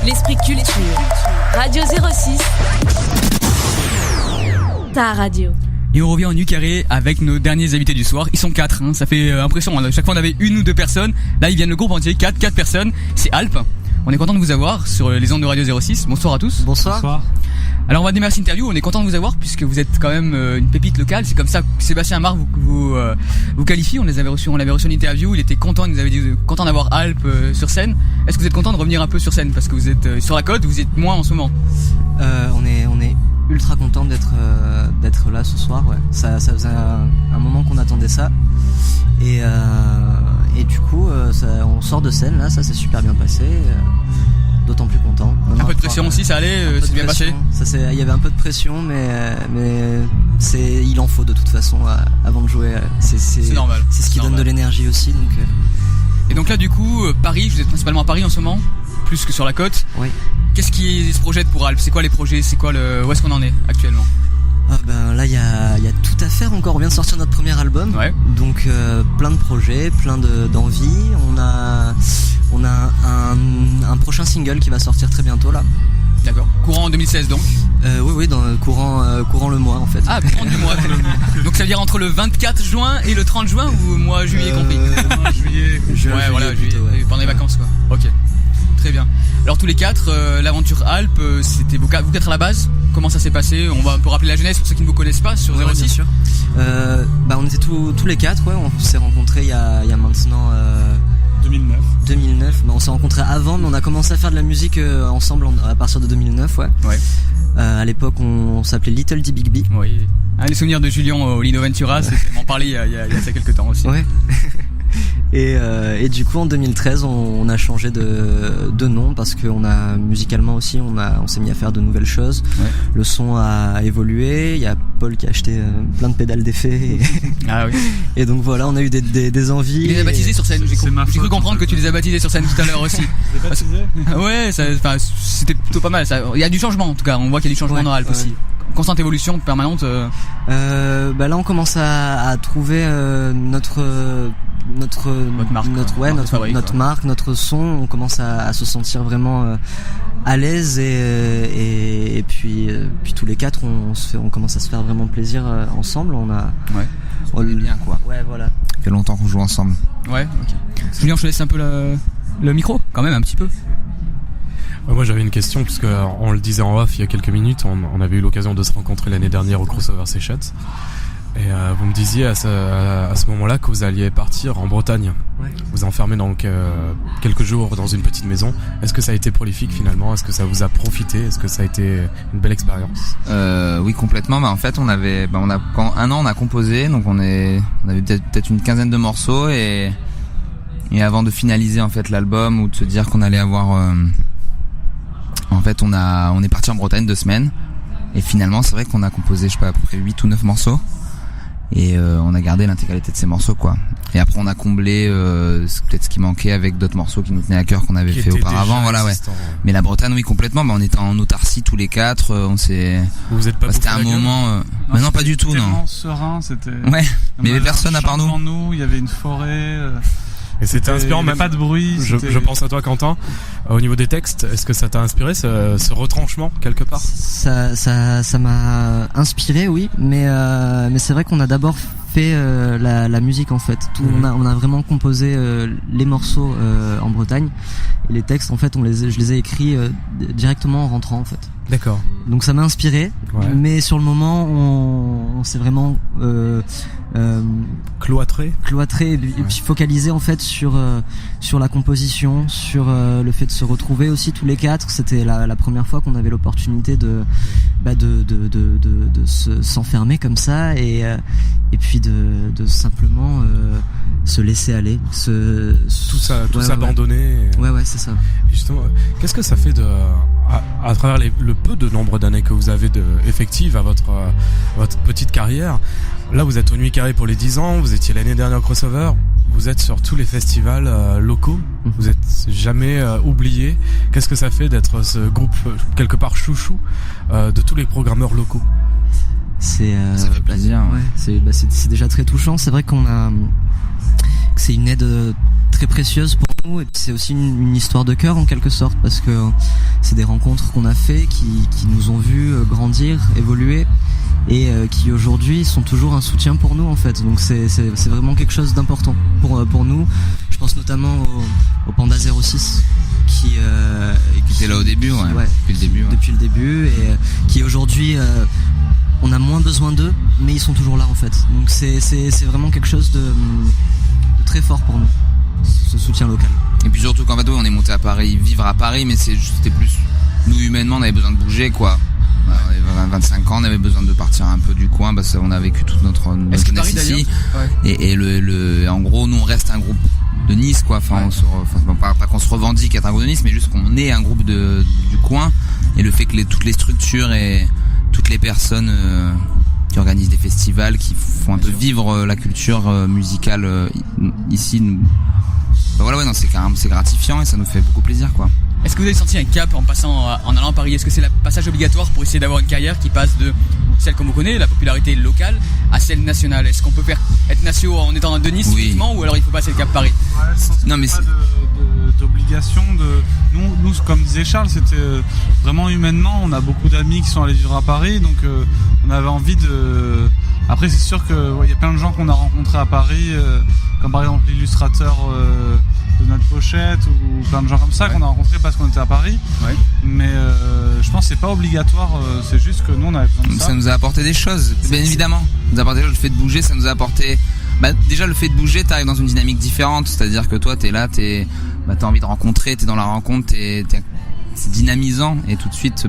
L'esprit culture. Radio 06. Ta radio. Et on revient en Nu-Carré avec nos derniers invités du soir. Ils sont 4, hein. Ça fait impression. Chaque fois on avait une ou deux personnes. Là ils viennent le groupe entier, 4 personnes. C'est Alp. On est content de vous avoir sur les ondes de Radio 06. Bonsoir à tous. Bonsoir. Alors on va démarrer cette interview. On est content de vous avoir puisque vous êtes quand même une pépite locale. C'est comme ça que Sébastien Amar vous qualifie. On l'avait reçu en interview. Il était content. Il nous avait dit content d'avoir Alp sur scène. Est-ce que vous êtes content de revenir un peu sur scène parce que vous êtes sur la côte, vous êtes moins en ce moment? On est ultra content d'être là ce soir. Ouais. Ça faisait un moment qu'on attendait ça. Et du coup, on sort de scène là. Ça s'est super bien passé. D'autant plus content. Un peu de pression aussi, ça allait, c'est bien passé. Il y avait un peu de pression, mais il en faut de toute façon avant de jouer. C'est normal. C'est ce qui donne de l'énergie aussi. Et donc là, du coup, Paris, vous êtes principalement à Paris en ce moment, plus que sur la côte. Oui. Qu'est-ce qui se projette pour Alp? C'est quoi les projets? C'est quoi où est-ce qu'on en est actuellement? Là il y a tout à faire encore. On vient de sortir notre premier album, ouais. Donc plein de projets, plein d'envies. On a un prochain single qui va sortir très bientôt là. D'accord. Courant en 2016 donc. Oui, dans courant le mois en fait. Ah, courant du mois. Donc ça veut dire entre le 24 juin et le 30 juin ou mois juillet compris? Juillet. Ouais, voilà, juillet. Ouais. Pendant les vacances quoi. Ok. Très bien. Alors tous les 4, l'aventure Alp, c'était vous 4 à la base. Comment ça s'est passé? On va un peu rappeler la jeunesse pour ceux qui ne vous connaissent pas sur 06. Bien sûr. On était tous les 4, ouais. On s'est rencontrés il y a maintenant 2009. On s'est rencontrés avant, mais on a commencé à faire de la musique ensemble à partir de 2009, ouais. À l'époque, on s'appelait Little D Big B. Oui. Les souvenirs de Julien au Lino Ventura, on en parlait il y a ça quelques temps aussi. Ouais. Et du coup en 2013 on a changé de nom parce que musicalement aussi on s'est mis à faire de nouvelles choses. Ouais. Le son a évolué, il y a Paul qui a acheté plein de pédales d'effets Ah oui. Et donc voilà, on a eu des envies. Il les a baptisés sur scène. J'ai cru comprendre que tu les as baptisés sur scène tout à l'heure aussi. Ouais, c'était plutôt pas mal ça. Il y a du changement en tout cas, on voit qu'il y a du changement dans Alp aussi. Constante évolution permanente. Là on commence à trouver notre marque, notre son. On commence à se sentir vraiment à l'aise et puis tous les 4 on commence à se faire vraiment plaisir ensemble. On est bien quoi. Ouais, voilà. Ça fait longtemps qu'on joue ensemble. Ouais, ok. Julien, je te laisse un peu le micro quand même un petit peu. Moi j'avais une question puisque on le disait en off il y a quelques minutes, on avait eu l'occasion de se rencontrer l'année dernière au Crossover Sessions et vous me disiez à ce moment-là que vous alliez partir en Bretagne. Ouais. Vous enfermer donc quelques jours dans une petite maison. Est-ce que ça a été prolifique finalement? Est-ce que ça vous a profité? Est-ce que ça a été une belle expérience? Oui, complètement. En fait on avait pendant un an on a composé, donc on avait peut-être une quinzaine de morceaux et avant de finaliser en fait l'album ou de se dire qu'on allait avoir en fait on est parti en Bretagne 2 semaines et finalement c'est vrai qu'on a composé à peu près 8 ou 9 morceaux et on a gardé l'intégralité de ces morceaux quoi. Et après on a comblé peut-être ce qui manquait avec d'autres morceaux qui nous tenaient à cœur qu'on avait fait auparavant, voilà ouais. Mais la Bretagne oui complètement, on était en autarcie tous les 4, vous êtes pas c'était un moment mais non pas du tout non. Serein, c'était ouais, mais il y avait personne à part nous. Il y avait une forêt et c'était inspirant, même pas de bruit. Je pense à toi, Quentin. Au niveau des textes, est-ce que ça t'a inspiré ce retranchement quelque part? Ça m'a inspiré, oui, mais c'est vrai qu'on a d'abord fait la musique en fait. On a vraiment composé les morceaux en Bretagne et les textes en fait je les ai écrits directement en rentrant en fait. D'accord. Donc ça m'a inspiré, mais sur le moment on s'est vraiment cloîtré et puis focalisé en fait sur la composition, sur le fait de se retrouver aussi tous les 4. C'était la première fois qu'on avait l'opportunité de s'enfermer comme ça et puis de simplement se laisser aller, tout s'abandonner. Ouais, c'est ça. Et justement, qu'est-ce que ça fait à travers le peu de nombre d'années que vous avez effectives à votre petite carrière? Là, vous êtes au Nu-Carré pour les 10 ans, vous étiez l'année dernière au Crossover, vous êtes sur tous les festivals locaux, vous êtes jamais oublié. Qu'est-ce que ça fait d'être ce groupe quelque part chouchou de tous les programmeurs locaux? Ça fait plaisir. Ouais. C'est déjà très touchant. C'est vrai que c'est une aide très précieuse pour nous, et puis c'est aussi une histoire de cœur en quelque sorte, parce que c'est des rencontres qu'on a fait qui nous ont vus grandir, évoluer, et qui aujourd'hui sont toujours un soutien pour nous en fait. Donc c'est vraiment quelque chose d'important pour nous. Je pense notamment au Panda 06 qui était là au début, depuis le début, et qui aujourd'hui on a moins besoin d'eux, mais ils sont toujours là en fait. Donc c'est vraiment quelque chose de très fort pour nous, ce soutien local. Et puis surtout qu'en fait on est monté à Paris, vivre à Paris, mais c'était plus nous humainement, on avait besoin de bouger quoi. On avait 25 ans, on avait besoin de partir un peu du coin parce qu'on a vécu toute notre jeunesse ici. Et en gros, nous on reste un groupe de Nice quoi. Enfin, pas qu'on se revendique être un groupe de Nice, mais juste qu'on est un groupe du coin. Et le fait que toutes les structures et toutes les personnes qui organisent des festivals, qui font un peu vivre la culture musicale ici, c'est gratifiant et ça nous fait beaucoup plaisir quoi. Est-ce que vous avez senti un cap en allant à Paris? Est-ce que c'est le passage obligatoire pour essayer d'avoir une carrière qui passe de celle qu'on vous connaît, la popularité locale, à celle nationale? Est-ce qu'on peut être national en étant de Nice uniquement, ou alors il faut passer le cap Paris? Non, mais pas d'obligation nous, comme disait Charles, c'était vraiment humainement. On a beaucoup d'amis qui sont allés vivre à Paris, donc on avait envie de. Après, c'est sûr qu'il y a plein de gens qu'on a rencontrés à Paris, comme par exemple l'illustrateur de notre pochette, ou plein de gens comme ça qu'on a rencontrés parce qu'on était à Paris. Mais je pense que c'est pas obligatoire, c'est juste que nous on avait besoin de ça. Ça nous a apporté des choses, bien évidemment. Ça nous a apporté le fait de bouger, ça nous a apporté. Déjà le fait de bouger, t'arrives dans une dynamique différente, c'est-à-dire que toi t'es là, t'as envie de rencontrer, t'es dans la rencontre, c'est dynamisant, et tout de suite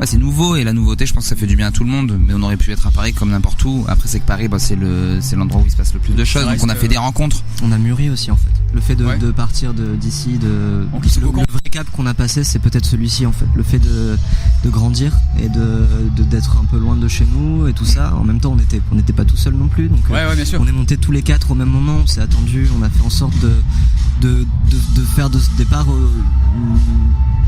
c'est nouveau, et la nouveauté je pense que ça fait du bien à tout le monde, mais on aurait pu être à Paris comme n'importe où. Après c'est que Paris c'est l'endroit où il se passe le plus de choses, donc on a fait des rencontres. On a mûri aussi en fait. Le fait de partir d'ici, le vrai cap qu'on a passé, c'est peut-être celui-ci en fait. Le fait de grandir et d'être un peu loin de chez nous et tout ça. En même temps on n'était pas tout seul non plus, donc bien sûr. On est montés tous les quatre au même moment, on s'est attendu, on a fait en sorte de faire de ce départ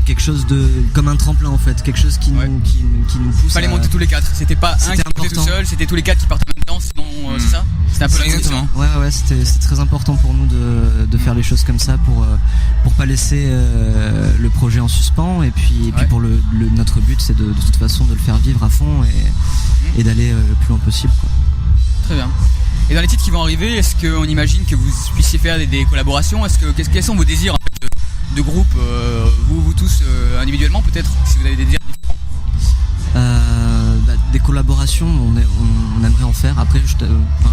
quelque chose comme un tremplin en fait, quelque chose qui nous pousse. Fallait monter tous les quatre, c'était pas un qui montait tout seul, c'était tous les quatre qui partaient en même temps, sinon c'est ça. C'était un peu exactement. C'était très important pour nous de faire les choses comme ça pour pas laisser le projet en suspens, et puis pour notre but c'est de toute façon de le faire vivre à fond et d'aller le plus loin possible quoi. Très bien. Et dans les titres qui vont arriver, est-ce qu'on imagine que vous puissiez faire des collaborations? Quels sont vos désirs en fait, de groupe, vous tous individuellement peut-être, si vous avez des désirs différents? Des collaborations, on aimerait en faire. Après,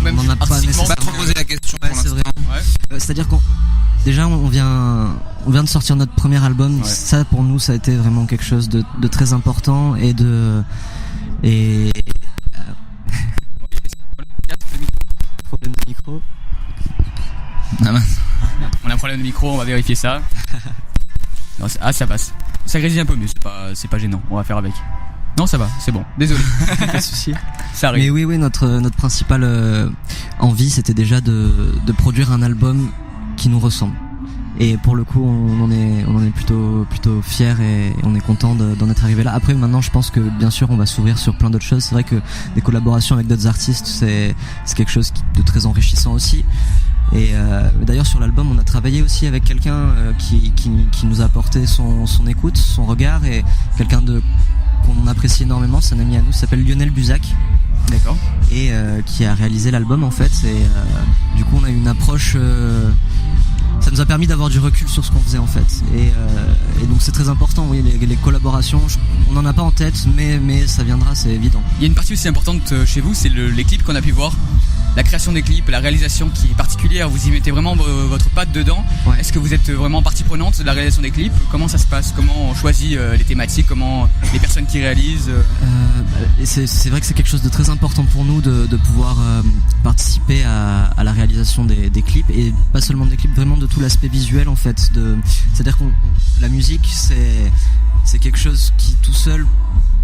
on n'en a pas nécessairement. Pas trop poser la question pour l'instant. C'est-à-dire déjà on vient de sortir notre premier album. Ça pour nous ça a été vraiment quelque chose de très important et problème de micro. On a un problème de micro, on va vérifier ça. Non, ça passe. Ça grésille un peu, mais c'est pas gênant. On va faire avec. Non, ça va, c'est bon. Désolé. Pas de souci. Ça arrive. Mais oui, notre principale envie, c'était déjà de produire un album qui nous ressemble. Et pour le coup, on en est plutôt fiers, et on est content d'en être arrivé là. Après, maintenant, je pense que bien sûr, on va s'ouvrir sur plein d'autres choses. C'est vrai que des collaborations avec d'autres artistes, c'est quelque chose de très enrichissant aussi. Et d'ailleurs sur l'album on a travaillé aussi avec quelqu'un qui nous a apporté son écoute, son regard, et quelqu'un qu'on apprécie énormément, c'est un ami à nous, s'appelle Lionel Buzac. D'accord. Et qui a réalisé l'album en fait, et du coup on a une approche, ça nous a permis d'avoir du recul sur ce qu'on faisait en fait, et donc c'est très important, oui, les collaborations, on n'en a pas en tête, mais ça viendra, c'est évident. Il y a une partie aussi importante chez vous, c'est les clips qu'on a pu voir. La création des clips, la réalisation qui est particulière, vous y mettez vraiment votre patte dedans. Est-ce que vous êtes vraiment partie prenante de la réalisation des clips? Comment ça se passe? Comment on choisit les thématiques? Comment les personnes qui réalisent? C'est vrai que c'est quelque chose de très important pour nous de pouvoir participer à la réalisation des clips, et pas seulement des clips, vraiment de tout l'aspect visuel en fait. C'est-à-dire que la musique c'est quelque chose qui tout seul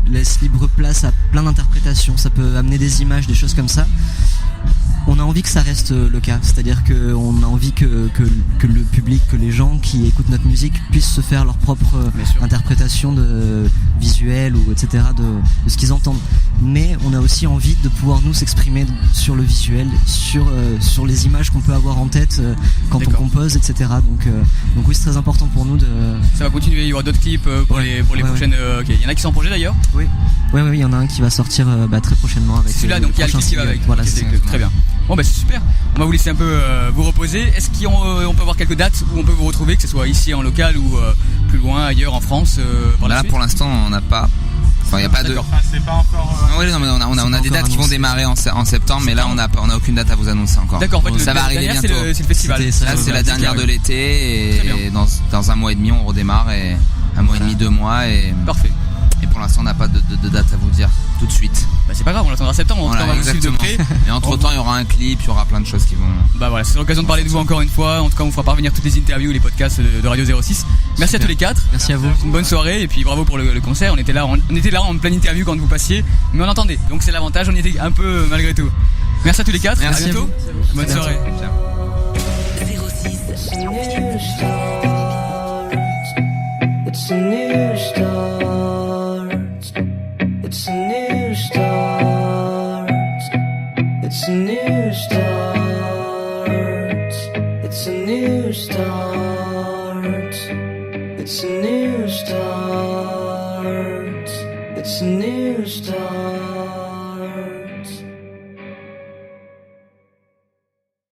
laisse libre place à plein d'interprétations. Ça peut amener des images, des choses comme ça. On a envie que ça reste le cas, c'est-à-dire qu'on a envie que le public, que les gens qui écoutent notre musique puissent se faire leur propre interprétation de visuel ou etc. de ce qu'ils entendent. Mais on a aussi envie de pouvoir nous s'exprimer sur le visuel, sur les images qu'on peut avoir en tête quand on compose, etc. Donc oui, c'est très important pour nous de. Ça va continuer, il y aura d'autres clips pour les prochaines. Ok, il y en a qui sont en projet d'ailleurs. Oui, il y en a un qui va sortir très prochainement avec. Celui-là, donc il y a le clip qui va avec. Voilà, okay, c'est très bien. Bon c'est super. On va vous laisser un peu vous reposer. Est-ce qu'on peut avoir quelques dates où on peut vous retrouver, que ce soit ici en local ou plus loin ailleurs en France Là pour l'instant on n'a pas. Enfin, y a pas de. C'est pas encore. Oui, non, mais on a des dates qui vont démarrer en septembre, mais là on a aucune date à vous annoncer encore. D'accord. En fait, ça va arriver bientôt. C'est le festival. Là c'est la dernière de l'été et dans un mois et demi on redémarre et un mois et demi, 2 mois et. Parfait. Et pour l'instant on n'a pas de date à vous dire tout de suite. Bah c'est pas grave, on l'attendra septembre, on va vous suivre de près. Et entre temps il y aura un clip, il y aura plein de choses qui vont. Bah voilà, c'est l'occasion de parler de vous encore une fois. En tout cas on vous fera parvenir toutes les interviews, les podcasts de Radio 06. Merci à tous les 4. Merci à vous. Une bonne soirée et puis bravo pour le concert. On était là en pleine interview quand vous passiez, mais on entendait. Donc c'est l'avantage, on y était un peu malgré tout. Merci à tous les 4. Merci à bientôt. Bonne soirée. 06. It's a new start.